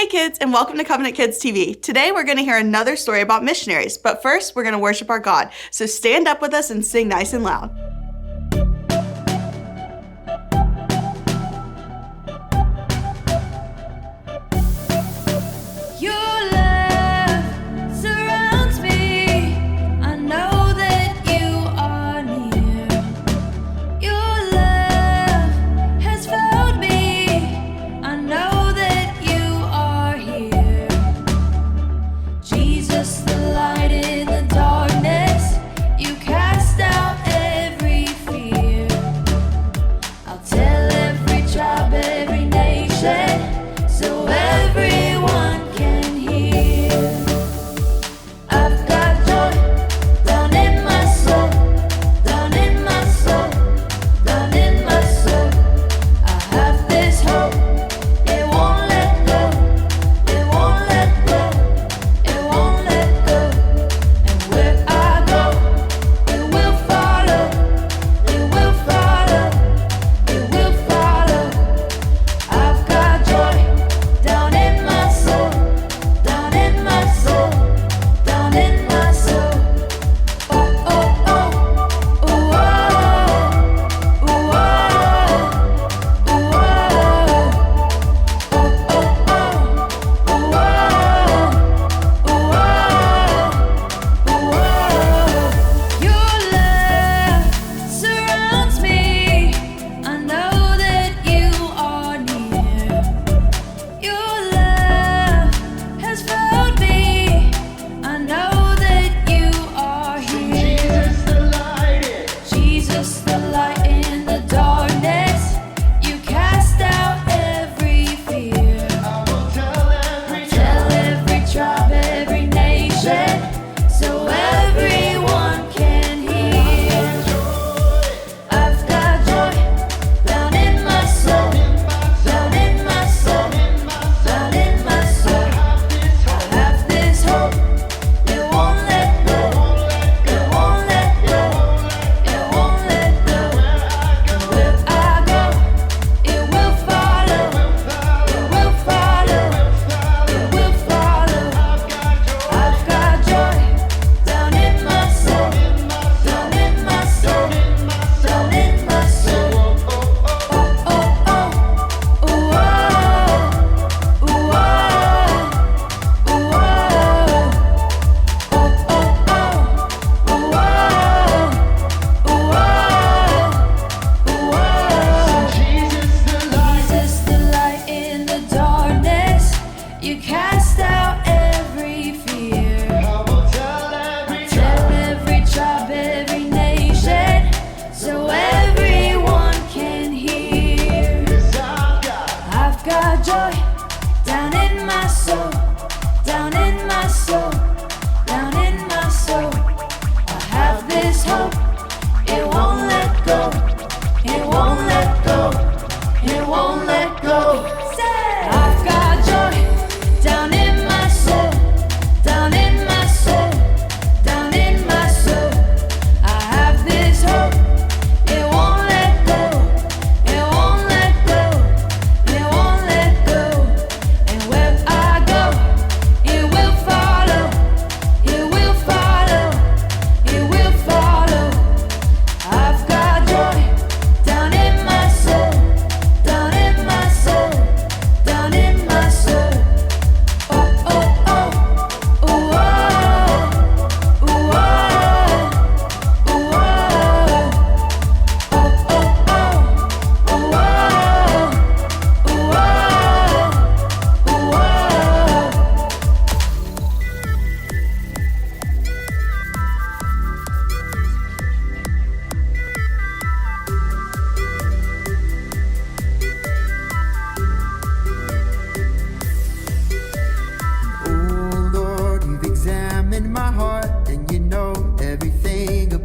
kids, and welcome to Covenant Kids TV. Today we're going to hear another story about missionaries, but first we're going to worship our God. So stand up with us and sing nice and loud. I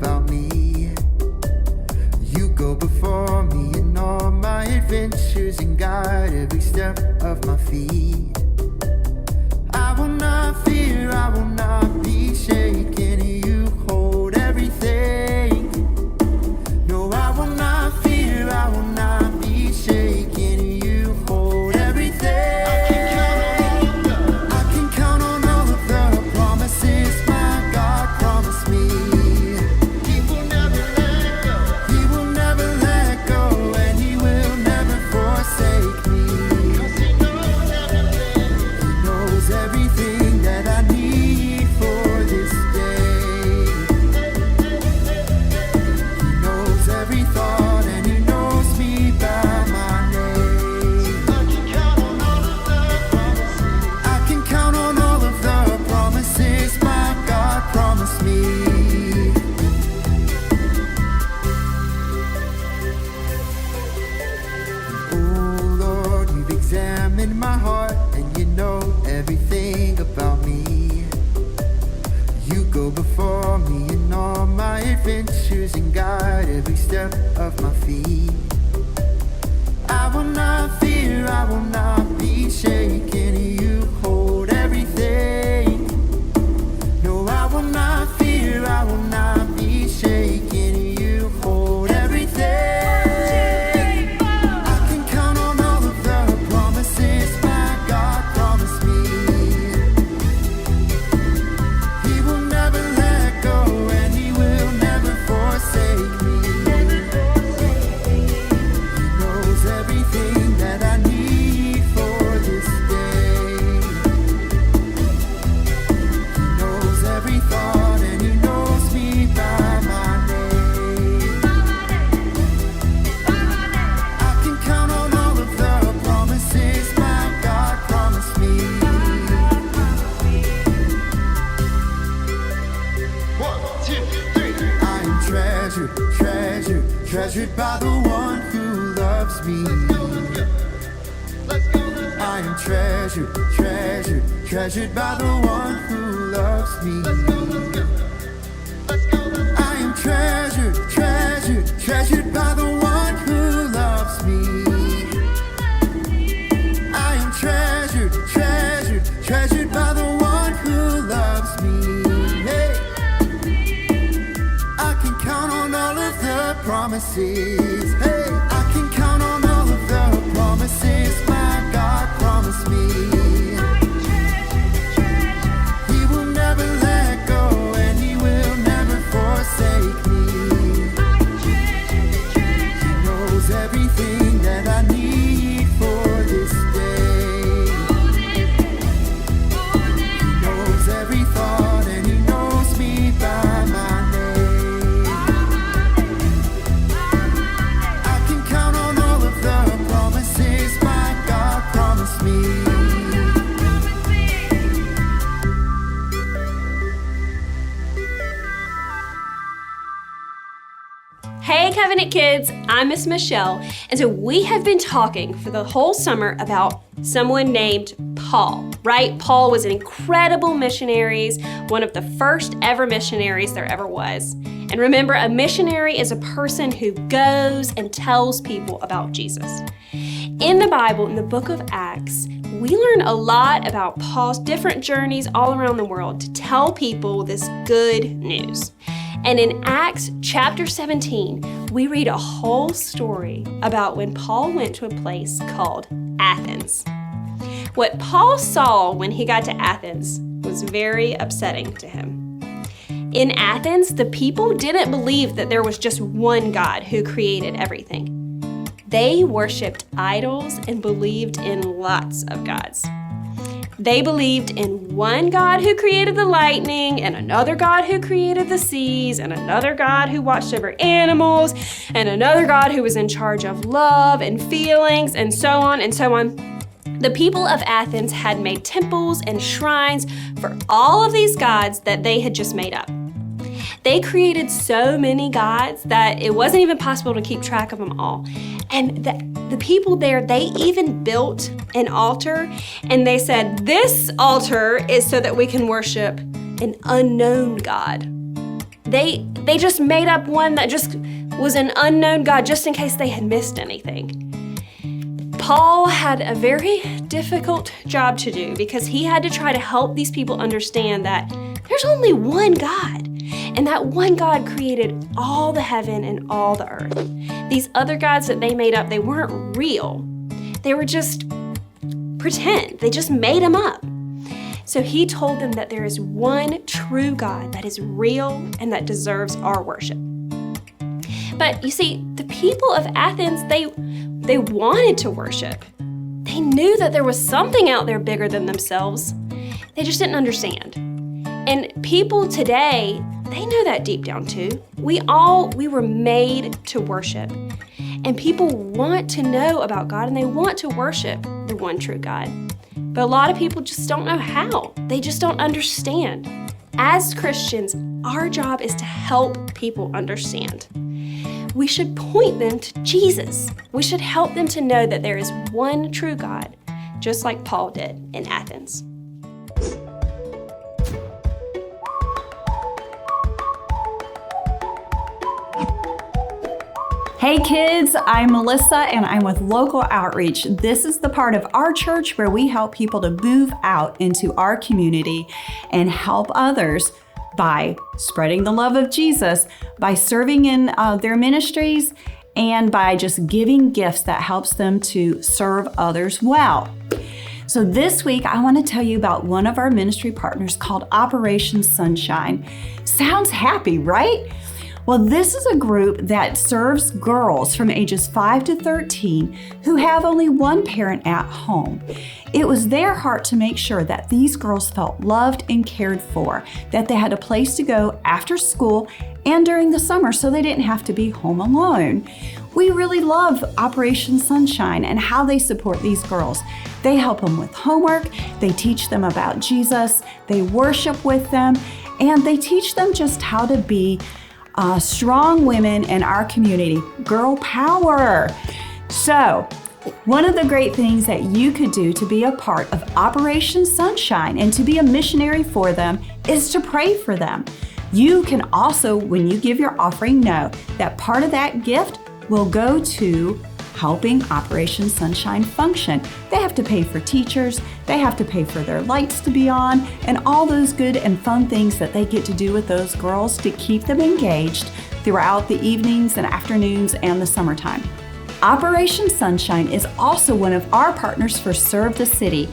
can count on you. me in all my adventures and guide every step of my feet. I will not fear, I will not be shaken. You hold everything. No, I will not fear, I will not be shaken. You hold everything. I can count on all of the promises my God promised me. He will never let go and He will never forsake me. He knows everything that I need for this day. He knows every thought and He knows me by my name. I can count on all of the promises my God promised me. 1, 2, 3. I am treasured, treasured, treasured by the one who loves me. I am treasured, treasured, treasured by the one who loves me. I am treasured, treasured, treasured by the one who loves me. I am treasured, treasured, treasured by the one who loves me. Hey. I can count on all of the promises. Hey, I can count on all of the promises my God promised me. He will never let go and He will never forsake me. He knows everything that I need for this day. He knows every thought and He knows me by my name. I can count on all of the promises my God promised me. Hey Covenant Kids, I'm Miss Michelle, and so we have been talking for the whole summer about someone named Paul, right? Paul was an incredible missionary, one of the first ever missionaries there ever was. And remember, a missionary is a person who goes and tells people about Jesus. In the Bible, in the book of Acts, we learn a lot about Paul's different journeys all around the world to tell people this good news. And in Acts chapter 17, we read a whole story about when Paul went to a place called Athens. What Paul saw when he got to Athens was very upsetting to him. In Athens, the people didn't believe that there was just one God who created everything. They worshiped idols and believed in lots of gods. They believed in one God who created the lightning, and another God who created the seas, and another God who watched over animals, and another God who was in charge of love and feelings, and so on and so on. The people of Athens had made temples and shrines for all of these gods that they had just made up. They created so many gods that it wasn't even possible to keep track of them all. And the people there, they even built an altar, and they said, this altar is so that we can worship an unknown God. They just made up one that just was an unknown God just in case they had missed anything. Paul had a very difficult job to do because he had to try to help these people understand that there's only one God. And that one God created all the heaven and all the earth. These other gods that they made up, they weren't real. They were just pretend. They just made them up. So he told them that there is one true God that is real and that deserves our worship. But you see, the people of Athens, they wanted to worship. They knew that there was something out there bigger than themselves. They just didn't understand. And people today, they know that deep down too. We were made to worship. And people want to know about God and they want to worship the one true God. But a lot of people just don't know how. They just don't understand. As Christians, our job is to help people understand. We should point them to Jesus. We should help them to know that there is one true God, just like Paul did in Athens. Hey kids, I'm Melissa and I'm with Local Outreach. This is the part of our church where we help people to move out into our community and help others by spreading the love of Jesus, by serving in their ministries, and by just giving gifts that helps them to serve others well. So this week, I want to tell you about one of our ministry partners called Operation Sunshine. Sounds happy, right? Well, this is a group that serves girls from ages 5 to 13 who have only one parent at home. It was their heart to make sure that these girls felt loved and cared for, that they had a place to go after school and during the summer so they didn't have to be home alone. We really love Operation Sunshine and how they support these girls. They help them with homework, they teach them about Jesus, they worship with them, and they teach them just how to be strong women in our community. Girl power. So, one of the great things that you could do to be a part of Operation Sunshine and to be a missionary for them is to pray for them. You can also, when you give your offering, know that part of that gift will go to helping Operation Sunshine function. They have to pay for teachers, they have to pay for their lights to be on, and all those good and fun things that they get to do with those girls to keep them engaged throughout the evenings and afternoons and the summertime. Operation Sunshine is also one of our partners for Serve the City.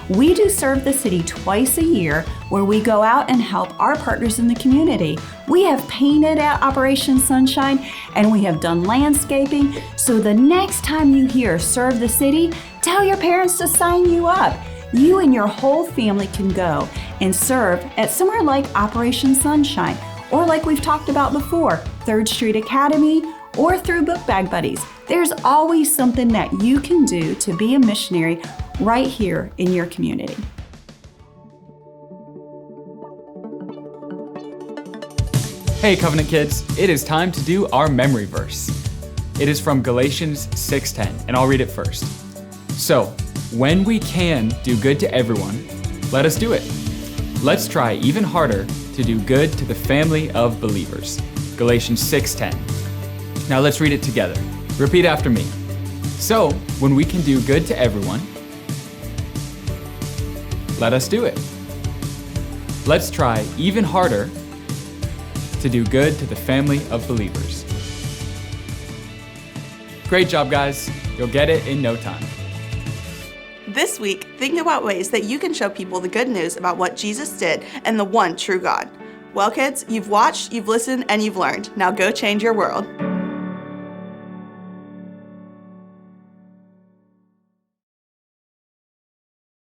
We do Serve the City twice a year where we go out and help our partners in the community. We have painted at Operation Sunshine and we have done landscaping. So the next time you hear Serve the City, tell your parents to sign you up. You and your whole family can go and serve at somewhere like Operation Sunshine, or like we've talked about before, 3rd Street Academy, or through Book Bag Buddies. There's always something that you can do to be a missionary right here in your community. Hey Covenant Kids, it is time to do our memory verse. It is from Galatians 6:10, and I'll read it first. So, when we can do good to everyone, let us do it. Let's try even harder to do good to the family of believers. Galatians 6:10. Now let's read it together. Repeat after me. So, when we can do good to everyone, let us do it. Let's try even harder to do good to the family of believers. Great job, guys. You'll get it in no time. This week, think about ways that you can show people the good news about what Jesus did and the one true God. Well, kids, you've watched, you've listened, and you've learned. Now go change your world.